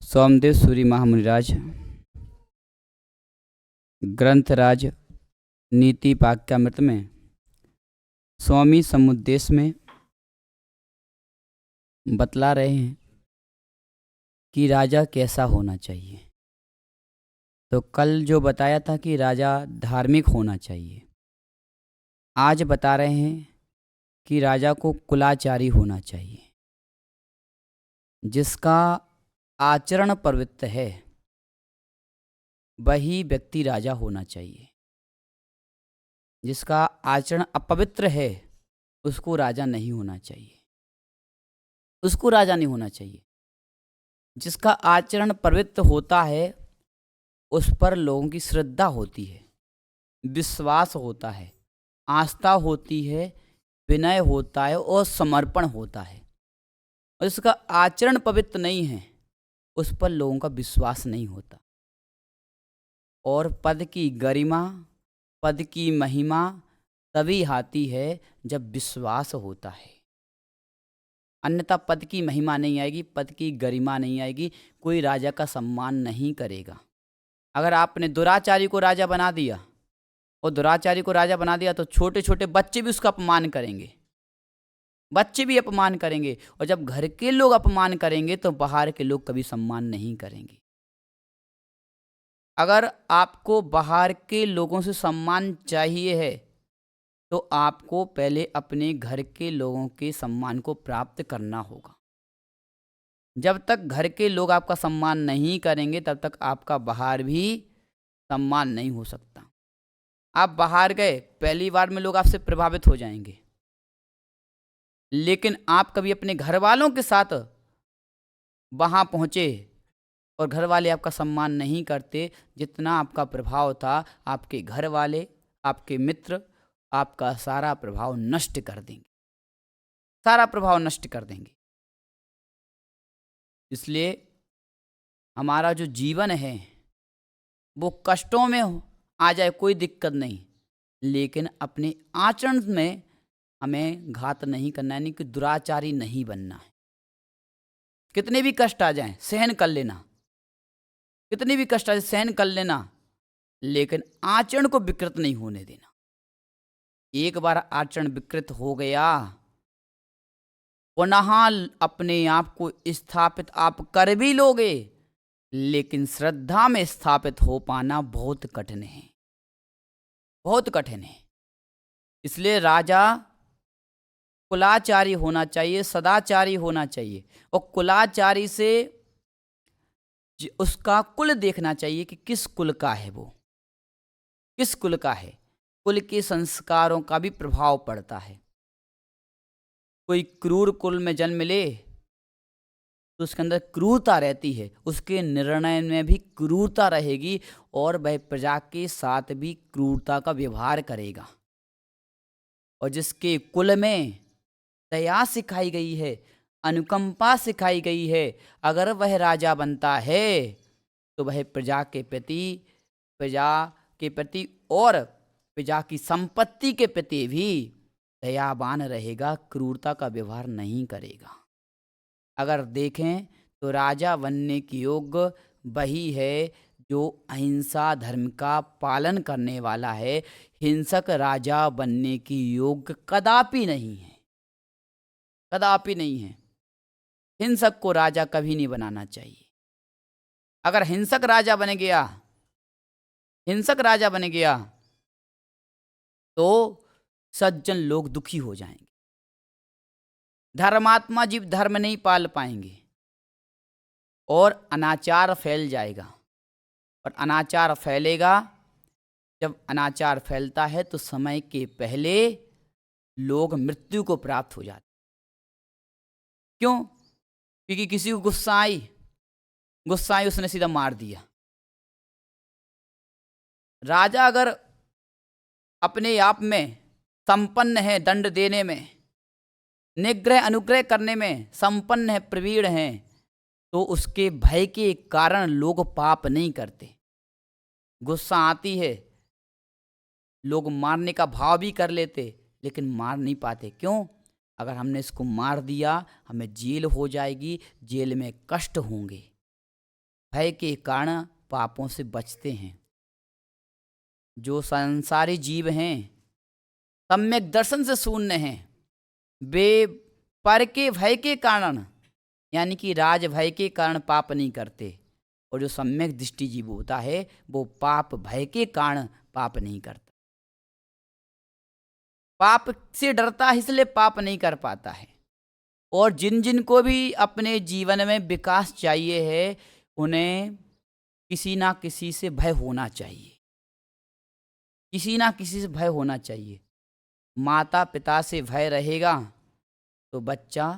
सोमदेव सूरी महामुनिराज ग्रंथराज नीति वाक्यामृत में स्वामी समुद्देश में बतला रहे हैं कि राजा कैसा होना चाहिए। तो कल जो बताया था कि राजा धार्मिक होना चाहिए, आज बता रहे हैं कि राजा को कुलाचारी होना चाहिए, जिसका आचरण पवित्र है वही व्यक्ति राजा होना चाहिए। जिसका आचरण अपवित्र है उसको राजा नहीं होना चाहिए, उसको राजा नहीं होना चाहिए। जिसका आचरण पवित्र होता है उस पर लोगों की श्रद्धा होती है, विश्वास होता है, आस्था होती है, विनय होता है और समर्पण होता है। और जिसका आचरण पवित्र नहीं है उस पर लोगों का विश्वास नहीं होता। और पद की गरिमा, पद की महिमा तभी आती है जब विश्वास होता है, अन्यथा पद की महिमा नहीं आएगी, पद की गरिमा नहीं आएगी, कोई राजा का सम्मान नहीं करेगा। अगर आपने दुराचारी को राजा बना दिया और दुराचारी को राजा बना दिया तो छोटे छोटे बच्चे भी उसका अपमान करेंगे, बच्चे भी अपमान करेंगे। और जब घर के लोग अपमान करेंगे तो बाहर के लोग कभी सम्मान नहीं करेंगे। अगर आपको बाहर के लोगों से सम्मान चाहिए है तो आपको पहले अपने घर के लोगों के सम्मान को प्राप्त करना होगा। जब तक घर के लोग आपका सम्मान नहीं करेंगे तब तक आपका बाहर भी सम्मान नहीं हो सकता। आप बाहर गए, पहली बार में लोग आपसे प्रभावित हो जाएंगे, लेकिन आप कभी अपने घर वालों के साथ वहाँ पहुँचे और घर वाले आपका सम्मान नहीं करते, जितना आपका प्रभाव था आपके घर वाले, आपके मित्र आपका सारा प्रभाव नष्ट कर देंगे, सारा प्रभाव नष्ट कर देंगे। इसलिए हमारा जो जीवन है वो कष्टों में आ जाए कोई दिक्कत नहीं, लेकिन अपने आचरण में हमें घात नहीं करना है, यानी कि दुराचारी नहीं बनना है। कितने भी कष्ट आ जाएं सहन कर लेना, कितने भी कष्ट आ जाए सहन कर लेना, लेकिन आचरण को विकृत नहीं होने देना। एक बार आचरण विकृत हो गया, पुनः अपने आप को स्थापित आप कर भी लोगे, लेकिन श्रद्धा में स्थापित हो पाना बहुत कठिन है, बहुत कठिन है। इसलिए राजा कुलाचारी होना चाहिए, सदाचारी होना चाहिए। और कुलाचारी से उसका कुल देखना चाहिए कि किस कुल का है, वो किस कुल का है। कुल के संस्कारों का भी प्रभाव पड़ता है। कोई क्रूर कुल में जन्म ले तो उसके अंदर क्रूरता रहती है, उसके निर्णय में भी क्रूरता रहेगी और वह प्रजा के साथ भी क्रूरता का व्यवहार करेगा। और जिसके कुल में दया सिखाई गई है, अनुकंपा सिखाई गई है, अगर वह राजा बनता है तो वह प्रजा के प्रति और प्रजा की संपत्ति के प्रति भी दयावान रहेगा, क्रूरता का व्यवहार नहीं करेगा। अगर देखें तो राजा बनने की योग्य वही है जो अहिंसा धर्म का पालन करने वाला है। हिंसक राजा बनने की योग्य कदापि नहीं है, कदापि नहीं है। हिंसक को राजा कभी नहीं बनाना चाहिए। अगर हिंसक राजा बन गया, हिंसक राजा बन गया तो सज्जन लोग दुखी हो जाएंगे, धर्मात्मा जीव धर्म नहीं पाल पाएंगे और अनाचार फैल जाएगा। और अनाचार फैलेगा, जब अनाचार फैलता है तो समय के पहले लोग मृत्यु को प्राप्त हो जाते। क्यों? क्योंकि किसी को गुस्सा आई उसने सीधा मार दिया। राजा अगर अपने आप में संपन्न है, दंड देने में, निग्रह अनुग्रह करने में संपन्न है, प्रवीण है, तो उसके भय के कारण लोग पाप नहीं करते। गुस्सा आती है, लोग मारने का भाव भी कर लेते, लेकिन मार नहीं पाते। क्यों? अगर हमने इसको मार दिया हमें जेल हो जाएगी, जेल में कष्ट होंगे, भय के कारण पापों से बचते हैं। जो संसारी जीव हैं सम्यक दर्शन से शून्य हैं, वे पर के भय के कारण यानी कि राज भय के कारण पाप नहीं करते, और जो सम्यक दृष्टि जीव होता है वो पाप भय के कारण पाप नहीं करता। पाप से डरता है इसलिए पाप नहीं कर पाता है। और जिन जिन को भी अपने जीवन में विकास चाहिए है उन्हें किसी ना किसी से भय होना चाहिए, किसी ना किसी से भय होना चाहिए। माता पिता से भय रहेगा तो बच्चा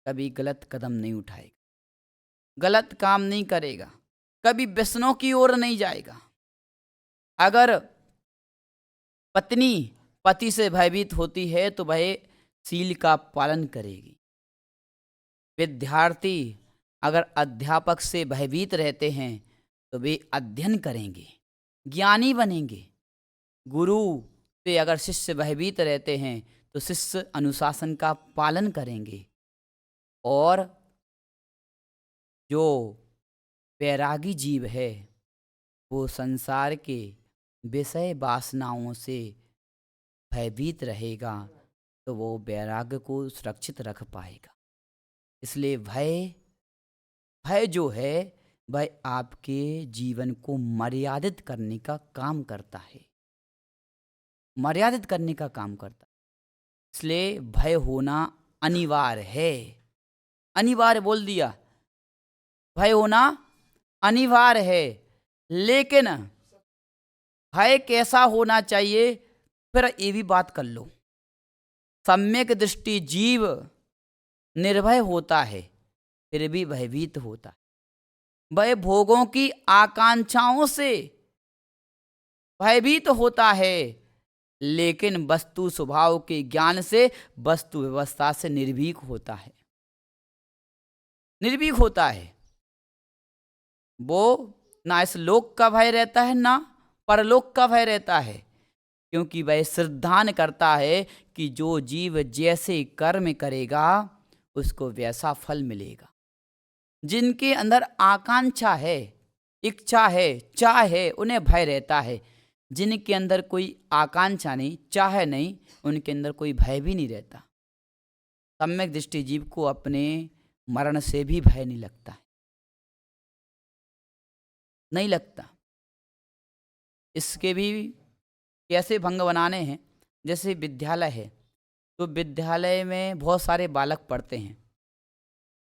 कभी गलत कदम नहीं उठाएगा, गलत काम नहीं करेगा, कभी व्यसनों की ओर नहीं जाएगा। अगर पत्नी पति से भयभीत होती है तो वह शील का पालन करेगी। विद्यार्थी अगर अध्यापक से भयभीत रहते हैं तो वे अध्ययन करेंगे, ज्ञानी बनेंगे। गुरु से अगर शिष्य भयभीत रहते हैं तो शिष्य अनुशासन का पालन करेंगे। और जो वैरागी जीव है वो संसार के विषय वासनाओं से भयभीत रहेगा तो वो वैराग्य को सुरक्षित रख पाएगा। इसलिए भय जो है वह आपके जीवन को मर्यादित करने का काम करता है, मर्यादित करने का काम करता है। इसलिए भय होना अनिवार्य है, अनिवार्य बोल दिया, भय होना अनिवार्य है। लेकिन भय कैसा होना चाहिए फिर ये भी बात कर लो। सम्यक दृष्टि जीव निर्भय होता है फिर भी भयभीत होता है। वह भोगों की आकांक्षाओं से भयभीत होता है लेकिन वस्तु स्वभाव के ज्ञान से वस्तु व्यवस्था से निर्भीक होता है, निर्भीक होता है। वो ना इस लोक का भय रहता है ना परलोक का भय रहता है, क्योंकि वह सिद्धांत करता है कि जो जीव जैसे कर्म करेगा उसको वैसा फल मिलेगा। जिनके अंदर आकांक्षा है, इच्छा है, चाह है, उन्हें भय रहता है। जिनके अंदर कोई आकांक्षा नहीं, चाह नहीं, उनके अंदर कोई भय भी नहीं रहता। सम्यक दृष्टि जीव को अपने मरण से भी भय नहीं लगता है, नहीं लगता। इसके भी कैसे भंग बनाने हैं, जैसे विद्यालय है तो विद्यालय में बहुत सारे बालक पढ़ते हैं,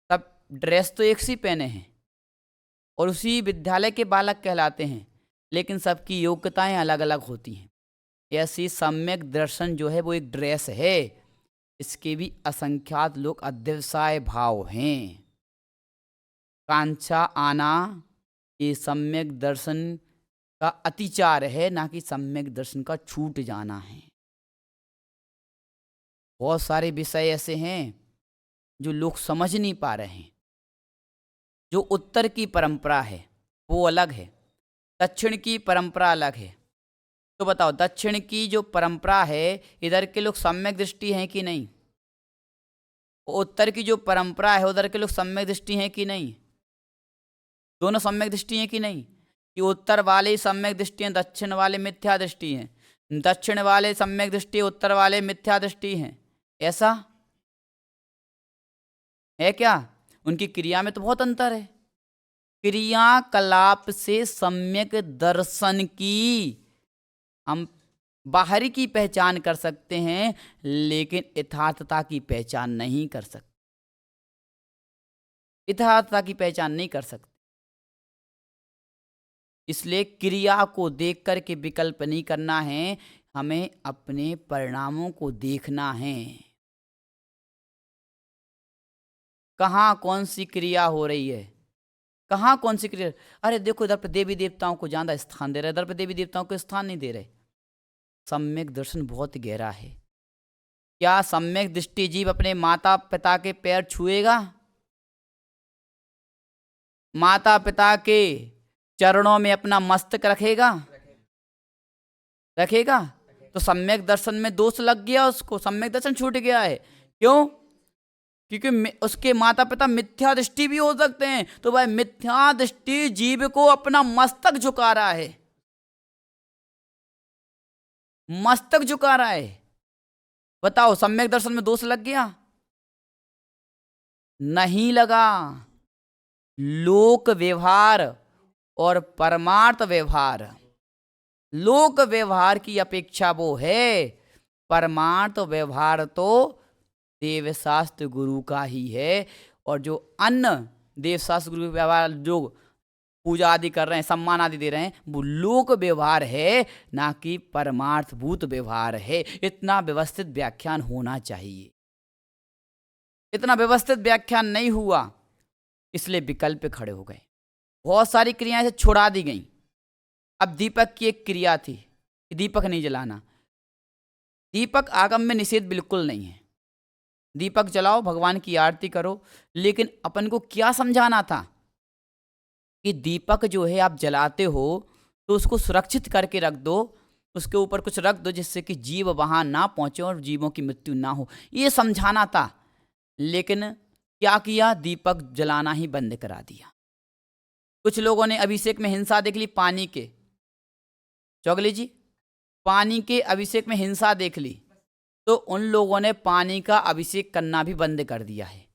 तब ड्रेस तो एक सी पहने हैं और उसी विद्यालय के बालक कहलाते हैं, लेकिन सबकी योग्यताएं अलग अलग होती हैं। ऐसी सम्यक दर्शन जो है वो एक ड्रेस है, इसके भी असंख्यात लोग अध्यवसाय भाव हैं। कांक्षा आना ये सम्यक दर्शन का अतिचार है, ना कि सम्यक दर्शन का छूट जाना है। बहुत सारे विषय ऐसे हैं जो लोग समझ नहीं पा रहे हैं। जो उत्तर की परंपरा है वो अलग है, दक्षिण की परंपरा अलग है। तो बताओ दक्षिण की जो परंपरा है इधर के लोग सम्यक दृष्टि हैं कि नहीं? उत्तर की जो परंपरा है उधर के लोग सम्यक दृष्टि हैं कि नहीं? दोनों सम्यक दृष्टि हैं कि नहीं? कि उत्तर वाले सम्यक दृष्टि हैं, दक्षिण वाले मिथ्या दृष्टि हैं, दक्षिण वाले सम्यक दृष्टि, उत्तर वाले मिथ्या दृष्टि हैं। ऐसा है क्या? उनकी क्रिया में तो बहुत अंतर है। क्रियाकलाप से सम्यक दर्शन की हम बाहरी की पहचान कर सकते हैं लेकिन यथार्थता की पहचान नहीं कर सकते, यथार्थता की पहचान नहीं कर सकते। इसलिए क्रिया को देख कर के विकल्प नहीं करना है, हमें अपने परिणामों को देखना है। कहाँ कौन सी क्रिया हो रही है, कहाँ कौन सी क्रिया। अरे देखो इधर पे देवी देवताओं को ज़्यादा स्थान दे रहे, इधर पे देवी देवताओं को स्थान नहीं दे रहे। सम्यक दर्शन बहुत गहरा है। क्या सम्यक दृष्टि जीव अपने माता पिता के पैर छुएगा? माता पिता के चरणों में अपना मस्तक रखेगा? रखेगा? तो सम्यक दर्शन में दोष लग गया उसको, सम्यक दर्शन छूट गया है। क्यों? क्योंकि उसके माता पिता मिथ्या दृष्टि भी हो सकते हैं। तो भाई मिथ्या दृष्टि जीव को अपना मस्तक झुका रहा है, मस्तक झुका रहा है। बताओ सम्यक दर्शन में दोष लग गया? नहीं लगा। लोक व्यवहार और परमार्थ व्यवहार, लोक व्यवहार की अपेक्षा वो है, परमार्थ व्यवहार तो देवशास्त्र गुरु का ही है। और जो अन्य देवशास्त्र गुरु व्यवहार जो पूजा आदि कर रहे हैं, सम्मान आदि दे रहे हैं, वो लोक व्यवहार है, ना कि परमार्थभूत व्यवहार है। इतना व्यवस्थित व्याख्यान होना चाहिए। इतना व्यवस्थित व्याख्यान नहीं हुआ, इसलिए विकल्प खड़े हो गए। बहुत सारी क्रियाएं से छुड़ा दी गई। अब दीपक की एक क्रिया थी कि दीपक नहीं जलाना। दीपक आगम में निषेध बिल्कुल नहीं है, दीपक जलाओ, भगवान की आरती करो। लेकिन अपन को क्या समझाना था कि दीपक जो है आप जलाते हो तो उसको सुरक्षित करके रख दो, उसके ऊपर कुछ रख दो जिससे कि जीव वहां ना पहुंचे और जीवों की मृत्यु ना हो, ये समझाना था। लेकिन क्या किया, दीपक जलाना ही बंद करा दिया। कुछ लोगों ने अभिषेक में हिंसा देख ली, पानी के, चौगली जी, पानी के अभिषेक में हिंसा देख ली, तो उन लोगों ने पानी का अभिषेक करना भी बंद कर दिया है।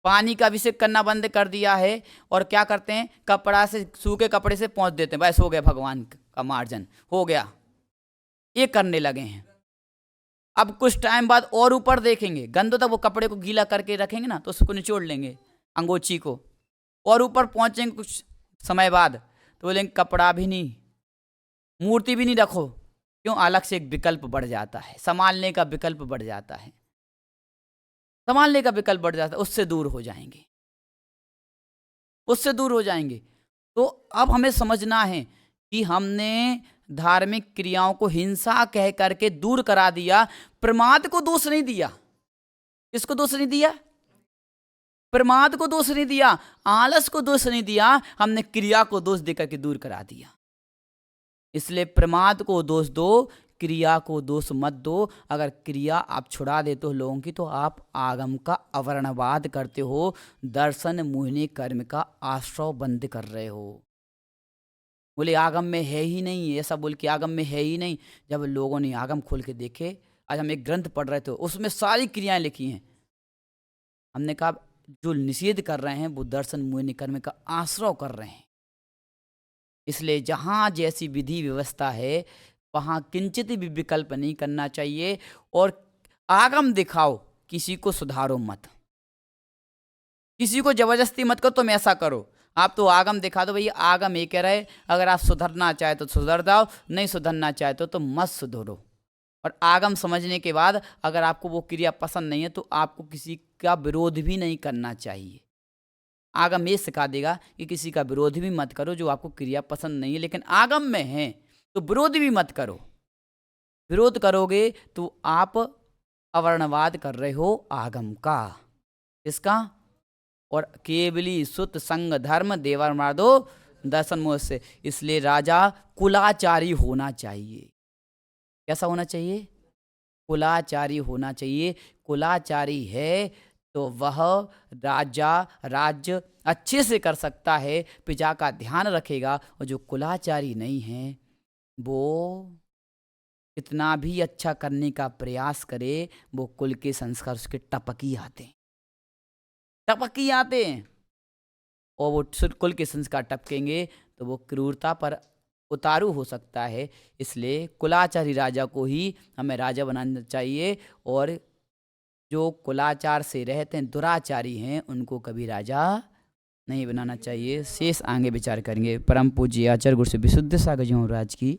पानी का अभिषेक करना बंद कर दिया है और क्या करते हैं, कपड़ा से, सूखे कपड़े से पोंछ देते हैं, बस हो गया, भगवान का मार्जन हो गया, ये करने लगे हैं। अब कुछ टाइम बाद और ऊपर देखेंगे, गंदों तक वो कपड़े को गीला करके रखेंगे ना, तो उसको निचोड़ लेंगे अंगोछी को, और ऊपर पहुंचेंगे कुछ समय बाद तो बोलेंगे कपड़ा भी नहीं, मूर्ति भी नहीं रखो। क्यों? अलग से एक विकल्प बढ़ जाता है, संभालने का विकल्प बढ़ जाता है, संभालने का विकल्प बढ़ जाता है, उससे दूर हो जाएंगे, उससे दूर हो जाएंगे। तो अब हमें समझना है कि हमने धार्मिक क्रियाओं को हिंसा कह करके दूर करा दिया, प्रमाद को दोष नहीं दिया। किसको दोष नहीं दिया? प्रमाद को दोष नहीं दिया, आलस को दोष नहीं दिया, हमने क्रिया को दोष देकर के दूर करा दिया। इसलिए प्रमाद को दोष दो, क्रिया को दोष मत दो। अगर क्रिया आप छुड़ा देते हो लोगों की, तो आप आगम का अवर्णवाद करते हो, दर्शन मोहिनी कर्म का आश्रय बंद कर रहे हो। बोले आगम में है ही नहीं, ऐसा बोल के आगम में है ही नहीं। जब लोगों ने आगम खोल के देखे, आज हम एक ग्रंथ पढ़ रहे थे, उसमें सारी क्रियाएं लिखी हैं। हमने कहा जो निषेध कर रहे हैं वो दर्शन मोहिनी कर्म का आश्रय कर रहे हैं। इसलिए जहाँ जैसी विधि व्यवस्था है वहाँ किंचित भी विकल्प नहीं करना चाहिए। और आगम दिखाओ, किसी को सुधारो मत, किसी को जबरदस्ती मत करो तुम ऐसा करो। आप तो आगम दिखा दो, भैया आगम ये कह रहे, अगर आप सुधरना चाहे तो सुधर जाओ, नहीं सुधरना चाहे तो मत सुधरो। और आगम समझने के बाद अगर आपको वो क्रिया पसंद नहीं है तो आपको किसी का विरोध भी नहीं करना चाहिए। आगम ये सिखा देगा कि किसी का विरोध भी मत करो जो आपको क्रिया पसंद नहीं है, लेकिन आगम में है तो विरोध भी मत करो। विरोध करोगे तो आप अवर्णवाद कर रहे हो आगम का, इसका। और केवली सुत संग धर्म देवर्मादो दर्शन मोह से। इसलिए राजा कुलाचारी होना चाहिए। कैसा होना चाहिए? कुलाचारी होना चाहिए। कुलाचारी है तो वह राज्य अच्छे से कर सकता है, प्रजा का ध्यान रखेगा। और जो कुलाचारी नहीं है वो कितना भी अच्छा करने का प्रयास करे, वो कुल के संस्कार उसके टपकी आते हैं, टपकी आते हैं। और वो कुल के संस्कार टपकेंगे तो वो क्रूरता पर उतारू हो सकता है। इसलिए कुलाचारी राजा को ही हमें राजा बनाना चाहिए। और जो कुलाचार से रहते हैं, दुराचारी हैं, उनको कभी राजा नहीं बनाना चाहिए। शेष आगे विचार करेंगे। परम पूज्य आचार्य गुरु से विशुद्ध सागर जी महाराज की